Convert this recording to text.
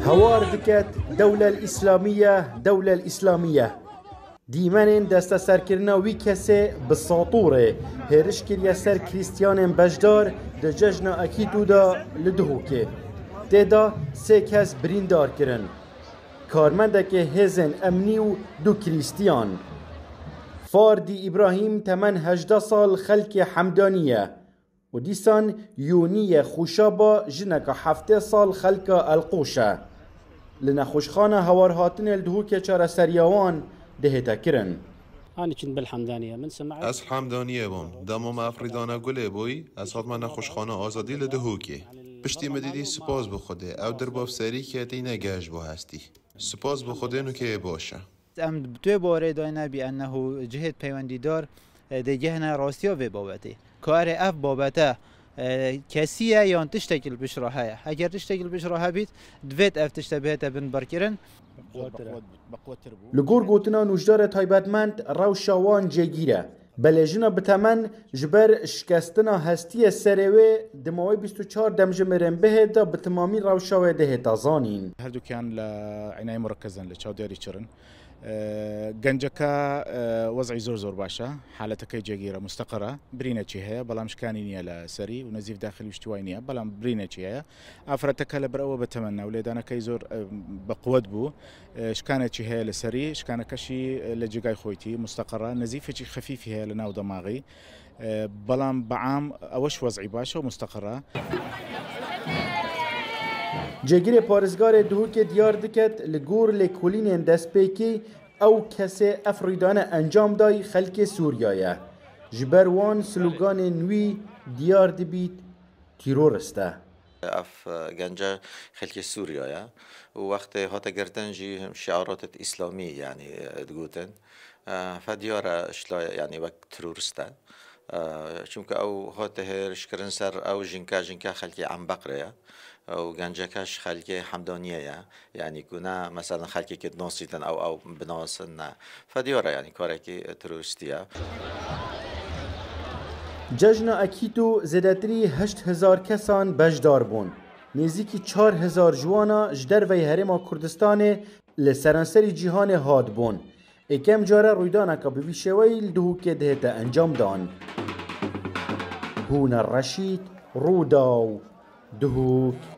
هوار دكت دولة الإسلامية دیمن دست سرکرنا وی کسی بساطوره هرش کریا سر کریستیان بجدار ده جشن اکیدو دا لدهوکه تیدا سه کس بریندار کرن کارمنده که هزن امنی و دو کریستیان فاردی ابراهیم تمن 18 سال خلک حمدانیه و دیسان یونی خوشابا جنک 7 سال خلک القوشه لنخوشخانه هوار هاتن لدهوکه چار سریاوان دهتا کرن أنا كنت بالحمدانية من سمعت از حمدانیه بوم دمو افریدانه گله بوی از هات من خوشخانه آزادی لدهوکی پشتی مدیدی سپاس بخوده او در باف سری که تی نگهش بو هستی سپاس بخوده نو که باشه ام توی باره داینه بی انه جهت پیوندی دار دیگه راستیا و بابته کار اف بابته کسیه یا تشتکل بشراهه اگر تشتکل بشراهه بید دوید اف تشتبهت بن برکرن لگور گوتنا نوجدار تایبتمند رو شوان جگیره بلجنا بتمن جبر شکستنا هستی سروه دماوی 24 دمجمرن به دا بتمامی رو شوه ده تازانین هر دو كان لعناية مركزا لتشاوديري تشرن گنجكا وضعي زور باشا حالتك جيجيرة مستقرة برينا هي بلام شكانينيا لسري ونزيف داخلي وشتوينيا بلام برينا هي افرتك لبرأوا بتمنى وليدانا كيزور بقوة بو شكانة هي لسري شكانة كشي لجيجاي خويتي مستقرة نزيف شي خفيف هي لنا ودماغي بلام بعام اوش وضعي باشا ومستقرة جگیر پارزگار دهوک دیار دکت لگور لکولین دست پیکی او کسی افریدانه انجام دای خلک سوریایه جبروان سلوگان نوی دیار دبیت تیرورسته اف گنجه خلک سوریایه و وقت هاتا گردنجی شعارات اسلامی يعني تقولن فديار اشلا يعني وقت ترورسته چونکه او هات هرش کرن سر او جنکا خلکی عم بقره او گنجکش خلکی حمدانیه یعنی کنه مثلا خلکی که ناسیتن او بناسن فدیاره یعنی کاری که تروریستیه جشن اکیتو زدتری 8000 کسان بجدار بون نزدیکی 4000 جوانا جدر و هرم کردستان لسرانسری جهان هاد بون اکم جاره رویدانه که به ویشویل دهوک دهتا انجام دان هون الرشید روداو دهوک